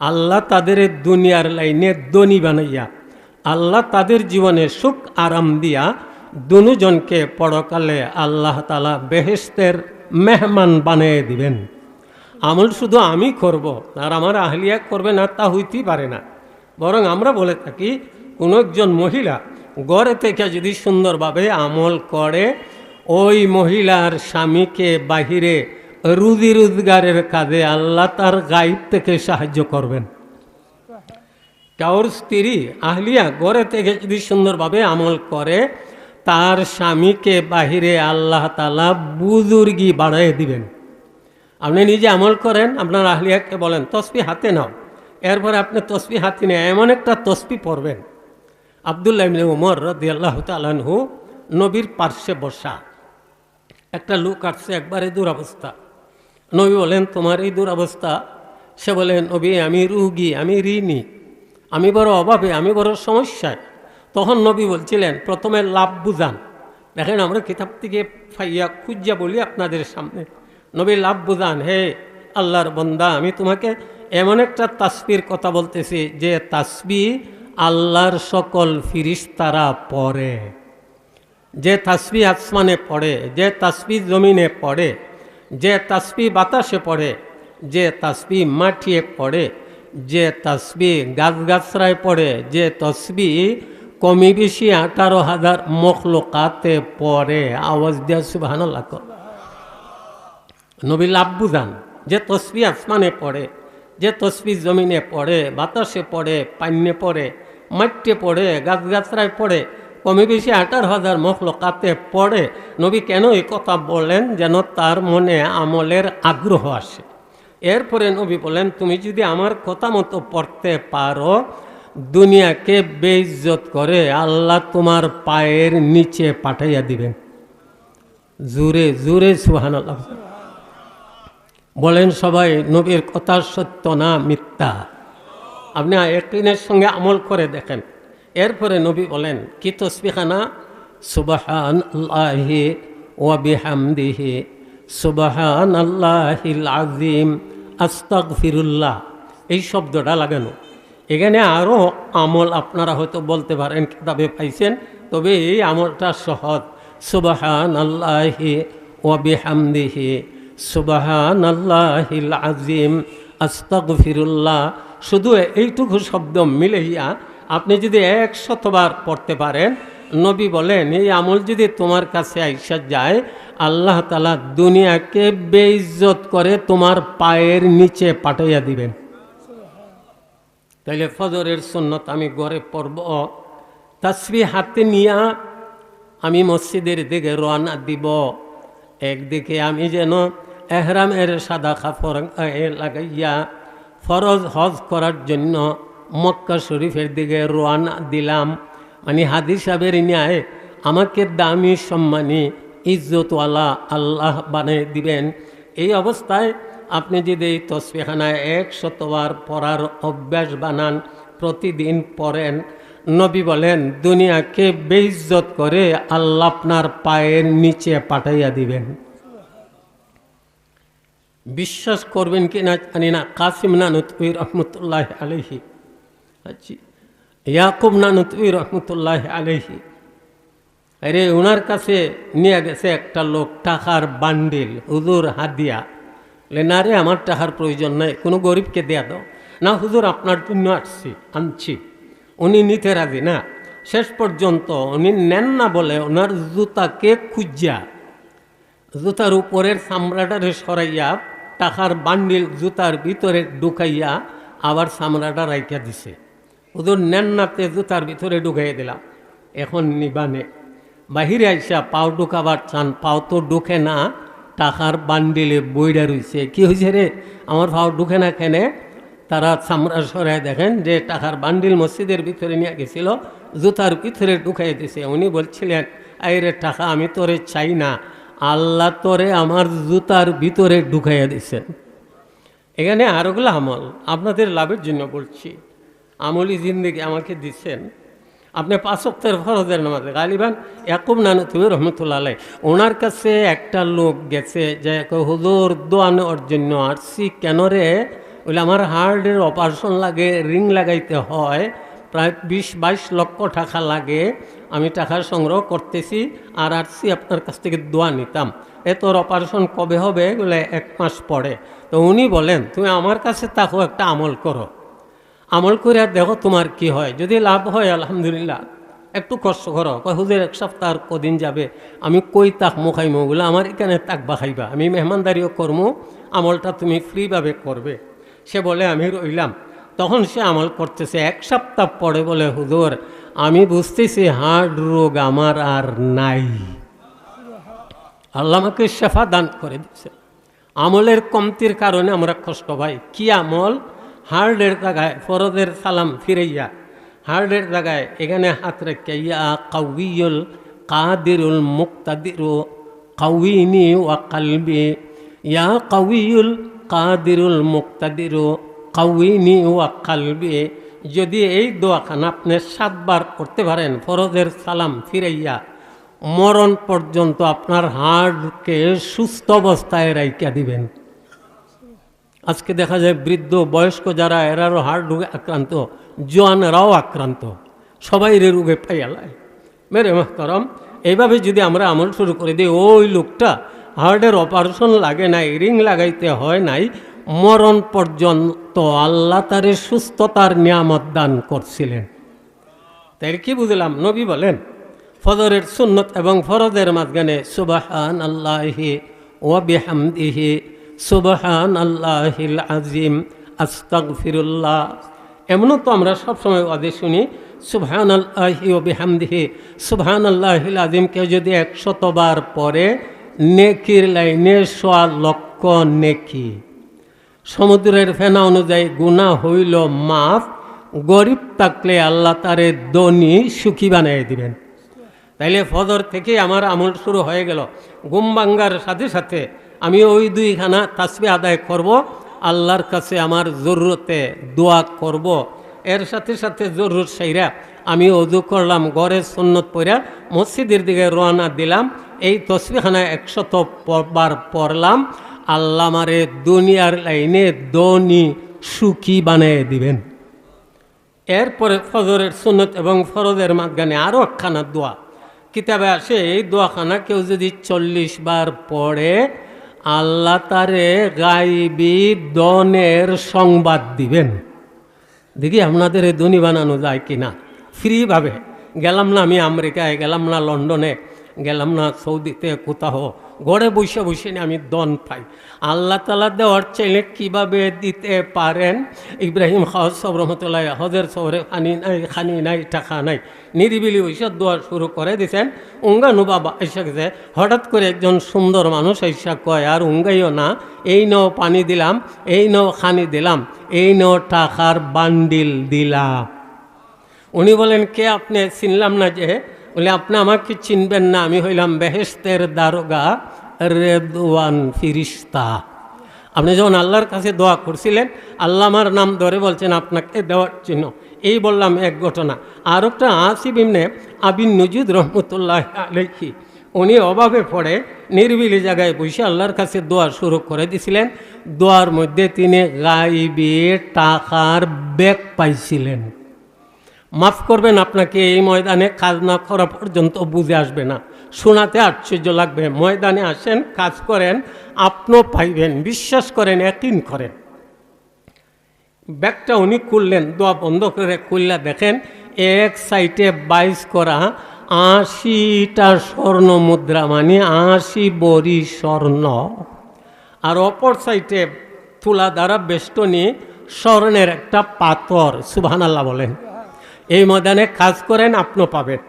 আল্লাহ তাদের দুনিয়ার লাইনে ধনী বানাইয়া, আল্লাহ তাদের জীবনে সুখ আরাম দিয়া দুজনকে পরকালে আল্লাহ তাআলা বেহেশতের মেহমান বানিয়ে দিবেন। আমল শুধু আমি করব আর আমার আহলিয়া করবে না, তা হইতেই পারে না। বরং আমরা বলে থাকি, কোনো একজন মহিলা ঘরে থেকে যদি সুন্দরভাবে আমল করে, ওই মহিলার স্বামীকে বাহিরে রুজি রোজগারের কাজে আল্লাহ তার গায়েব থেকে সাহায্য করবেন। কাউর স্ত্রী আহলিয়া ঘরে থেকে যদি সুন্দরভাবে আমল করে, তার স্বামীকে বাহিরে আল্লাহ তাআলা বুজুর্গি বাড়ায় দিবেন। আপনি নিজে আমল করেন, আপনার আহলিয়াকে বলেন তসবিহ হাতে নাও, এরপরে আপনি তসবিহ হাতে নিয়ে এমন একটা তসবিহ পড়বেন। আব্দুল্লাহ ইবনে উমর রাদিয়াল্লাহু তাআলা আনহু নবীর পার্শ্বে বসা, একটা লোক আসছে একবারে দুরবস্থা। নবী বলেন তোমার এই দুরবস্থা? সে বলেন নবী আমি রুগী, আমি ঋণী, আমি বড় অভাবে, আমি বড় সমস্যায়। তখন নবী বলছিলেন প্রথমে লাভ বুঝান। দেখেন আমরা কিতাব থেকে ফাইয়া খুঁজা বলি আপনাদের সামনে, নবী লাভ বুঝান, হে আল্লাহর বন্দা আমি তোমাকে এমন একটা তাসবির কথা বলতেছি যে তাসবিহ আল্লাহর সকল ফিরিস্তারা পড়ে, যে তাসবিহ আসমানে পড়ে, যে তাসবিহ জমিনে পড়ে, যে তাসবিহ বাতাসে পড়ে, যে তাসবিহ মাটিয়ে পড়ে, যে তাসবিহ গাছগাছরায় পড়ে, যে তাসবিহ কমি বেশি 18,000 মখলুকাতে পড়ে। আওয়াজ দিয়া সুবহানাল্লাহ। নবী লাভ বুঝান, যে তসবিহ আসমানে পড়ে, যে তসবিহ জমিনে পড়ে, বাতাসে পড়ে, পান্নে পড়ে, মাটিতে পড়ে, গাছগাছরায় পড়ে, কমে বেশি 18,000 মখলুকাতে পড়ে। নবী কেন এই কথা বলেন? যেন তার মনে আমলের আগ্রহ আসে। এরপরে নবী বলেন তুমি যদি আমার কথা মতো পড়তে পারো, দুনিয়াকে বেইজ্জত করে আল্লাহ তোমার পায়ের নিচে পাঠাইয়া দিবেন। জোরে জোরে সুবহানাল্লাহ বলেন সবাই। নবীর কথা সত্য না মিথ্যা? আপনি ইয়াকিনের সঙ্গে আমল করে দেখেন। এরপরে নবী বলেন কি তসবিহানা, সুবহানাল্লাহি ওয়া বিহামদিহি সুবহানাল্লাহিল আযীম আস্তাগফিরুল্লাহ, এই শব্দটা লাগানো। এখানে আরও আমল আপনারা হয়তো বলতে পারেন, কিতাবে পাইছেন, তবে এই আমলটা সহজ। সুবহানাল্লাহি ওয়া বিহামদিহি সুবহানাল্লাহিল আযীম আস্তাগফিরুল্লাহ, শুধু এইটুকু শব্দ মিলাইয়া আপনি যদি 100 বার পড়তে পারেন, নবী বলেন এই আমল যদি তোমার কাছে আইসা যায়, আল্লাহ তাআলা দুনিয়াকে বেইজ্জত করে তোমার পায়ের নিচে পাঠাইয়া দিবেন। তাইলে ফজরের সুন্নত আমি ঘরে পড়ব, তাসবিহ হাতে নিয়া আমি মসজিদের দিকে রওনা দিব। একদিকে আমি যেন এহরামের সাদা কাপড় লাগাইয়া ফরজ হজ করার জন্য মক্কা শরীফের দিকে রওনা দিলাম। মানে হাদিস সাহেবের ন্যায় আমাকে দামি সম্মানী ইজ্জতওয়ালা আল্লাহ বানিয়ে দিবেন। এই অবস্থায় আপনি যদি এই তসবিহানায় 100 বার পড়ার অভ্যাস বানান, প্রতিদিন পড়েন, নবী বলেন দুনিয়াকে বেইজ্জত করে আল্লাহ আপনার পায়ের নিচে পাঠাইয়া দিবেন। বিশ্বাস করবেন কি না জানি না, কাসিম নানুতবী রহমতুল্লাহ আলাইহি, ইয়াকুব নানুতবী রহমতুল্লাহ আলাইহি, আরে ওনার কাছে নিয়ে গেছে একটা লোক টাকার বান্ডিল, হুজুর হাদিয়া। না রে আমার টাকার প্রয়োজন নাই, কোনো গরিবকে দেয়া দাও। না হুজুর আপনার জন্য আনছি। উনি নিতে রাজি না। শেষ পর্যন্ত উনি নেন না বলে ওনার জুতাকে খুঁজিয়া, জুতার উপরের চামড়াটারে সরাইয়া টাকার বান্ডিল জুতার ভিতরে ঢুকাইয়া আবার চামড়াটা রাইখা দিছে। হুজুর নেন নাতে জুতার ভিতরে ঢুকাইয়া দিলাম। এখন নিবানে বাহিরে আইসা পাও ঢুকাবার চান, পাও তো ঢুকে না, টাকার বান্ডিলে বইরা রইছে। কি হয়েছে রে, আমার পাও ঢুকে না কেনে? তারা চামড়া সরাই দেখেন যে টাকার বান্ডিল মসজিদের ভিতরে নিয়ে গেছিল, জুতার ভিতরে ঢুকাই দিছে। উনি বলছিলেন আইরে টাকা আমি তোরে চাই না, আল্লাহ তোরে আমার জুতার ভিতরে ঢুকাইয়া দিছেন। এখানে আরোগুলো আমল আপনাদের লাভের জন্য বলছি। আমলি জিন্দেগি আমাকে দিচ্ছেন। আপনি 5 ওয়াক্তের ফরজের নামাজে গালিবান ইয়াকুব নানুতবী রহমতুল্লাহ আলাইহি, ওনার কাছে একটা লোক গেছে যে হুজুর দোয়া নেওয়ার জন্য আসছি। কেন রে? বলে আমার হার্টের অপারেশন লাগে, রিং লাগাইতে হয়, প্রায় 20-22 লক্ষ টাকা লাগে, আমি টাকা সংগ্রহ করতেছি আর আসছি আপনার কাছ থেকে দোয়া নিতাম, তোর অপারেশন কবে হবে? বলে 1 মাস পরে। তো উনি বলেন তুমি আমার কাছে তাকো, একটা আমল করো, আমল করে আর দেখো তোমার কি হয়, যদি লাভ হয় আলহামদুলিল্লাহ, একটু কষ্ট করো। হুজুর 1 সপ্তাহ আর কদিন যাবে, আমি কই তাকমো খাইমো? বলে আমার এখানে তাকবা খাইবা, আমি মেহমানদারিও করবো, আমলটা তুমি ফ্রিভাবে করবে। সে বলে আমি রইলাম। তখন সে আমল করতেছে। 1 সপ্তাহ পরে বলে হুজুর আমি বুঝতেছি হার্ট রোগ আমার আর নাই, আল্লাহ আমাকে শেফা দান করে দিচ্ছে। আমলের কমতির কারণে আমরা কষ্ট পাই। কি আমল? হার্টের জায়গায় ফরজের সালাম ফিরাইয়া, হার্টের জায়গায় এখানে হাত রেখে ইয়া কাউইউল কাদিরুল মুক্তাদিরু কাউইনি ওয়া কালবি, ইয়া কাউইউল কাদিরুল মুক্তাদিরু কাউইনি ওয়া কালবি। যদি এই দোয়াখানা আপনি 7 বার করতে পারেন ফরজের সালাম ফিরাইয়া, মরণ পর্যন্ত আপনার হার্টকে সুস্থ অবস্থায় রাইখা দিবেন। আজকে দেখা যায় বৃদ্ধ বয়স্ক যারা, এরারও হার্ট রোগে আক্রান্ত, জোয়ানেরাও আক্রান্ত, সবাই রে রোগে পাইয়ালায়। মেরে মাহতারাম, এইভাবে যদি আমরা আমল শুরু করে দিই, ওই লোকটা হার্টের অপারেশন লাগে নাই, রিং লাগাইতে হয় নাই, মরণ পর্যন্ত আল্লাহ তারে সুস্থতার নিয়ামত দান করছিলেন। তাই কি বুঝলাম? নবী বলেন ফজরের সুন্নত এবং ফরজের মাঝখানে সুবহান আল্লাহি ওয়া বিহামদিহি সুবহান আল্লাহিল আজিম আস্তাগফিরুল্লাহ। এমনও তো আমরা সবসময় ওয়াদে শুনি সুবহান আল্লাহি ওয়া বিহামদিহি সুবহান আল্লাহিল আজিম। কেউ যদি 100 বার পরে নেকির লাইনে 100 লক্ষ নেকি। সমুদ্রের ফেনা অনুযায়ী গুনাহ হইল মাফ, গরিব থাকলে আল্লাহ তারে ধনী সুখী বানিয়ে দিবেন। তাইলে ফজর থেকে আমার আমল শুরু হয়ে গেল। ঘুম ভাঙ্গার সাথে সাথে আমি ওই 2খানা তাসবিহ আদায় করব, আল্লাহর কাছে আমার জরুরতে দোয়া করব। এর সাথে সাথে জরুরত সাইরা আমি ওযু করলাম, ঘরে সুন্নত পড়া মসজিদের দিকে রওনা দিলাম। এই তাসবিহখানা 100 বার পড়লাম, আল্লাহ আমারে দুনিয়ার লাইনে ধনী সুখী বানিয়ে দিবেন। এরপরে ফজরের সুন্নত এবং ফরজের মাঝখানে আরও একখানা দোয়া কিতাবে আসে। এই দোয়াখানা কেউ যদি 40 বার পড়ে, আল্লাহ তারে গায়বী ধনের সংবাদ দিবেন। দেখি আপনাদের এই ধনী বানানো যায় কিনা। ফ্রিভাবে গেলাম না আমি আমেরিকায়, গেলাম না লন্ডনে, গেলাম না সৌদিতে, কোথাও ঘরে বসে বসে আমি দন পাই। আল্লাহ তাআলা দেওয়ার চাইলে কীভাবে দিতে পারেন। ইব্রাহিম খাওয়াজ সব রহমতুল্লাহ হজের শহরে খানি নাই টাকা নাই, নিরিবিলি বসে দোয়া শুরু করে দিয়েছেন। উঙ্গানু বাবা এসে গেছে, হঠাৎ করে একজন সুন্দর মানুষ এসে কয় আর উঙ্গাইও না, এই নাও পানি দিলাম, এই নাও খানি দিলাম, এই নাও টাকার বান্ডিল দিলাম। উনি বলেন কে আপনি? চিনলাম না যে। বলে আপনি আমাকে চিনবেন না, আমি হইলাম বেহেশতের দারোগা রেদওয়ান ফিরিস্তা। আপনি যখন আল্লাহর কাছে দোয়া করছিলেন, আল্লাহ আমার নাম ধরে বলছেন আপনাকে দেওয়ার জন্য। এই বললাম এক ঘটনা। আর একটা আসিফ ইবনে আবিন নজুদ রহমতুল্লাহ আলাইহি, উনি অভাবে পড়ে নিরিবিলি জায়গায় বসে আল্লাহর কাছে দোয়া শুরু করে দিয়েছিলেন। দোয়ার মধ্যে তিনি গায়বী টাকার ব্যাগ পাইছিলেন। মাফ করবেন, আপনাকে এই ময়দানে কাজ না করা পর্যন্ত বুঝে আসবে না, শোনাতে আশ্চর্য লাগবে। ময়দানে আসেন, কাজ করেন, আপনিও পাইবেন, বিশ্বাস করেন, ইয়াকিন করেন। ব্যাগটা উনি খুললেন, দোয়া বন্ধ করে খুললা দেখেন এক সাইডে 22 করা 80টা স্বর্ণ মুদ্রা, মানে 80 বড়ি স্বর্ণ, আর অপর সাইডে তুলা দ্বারা বেষ্টনী স্বর্ণের একটা পাথর। সুবহানাল্লাহ বলেন। এই ময়দানে কাজ করেন, আপনিও পাবেন।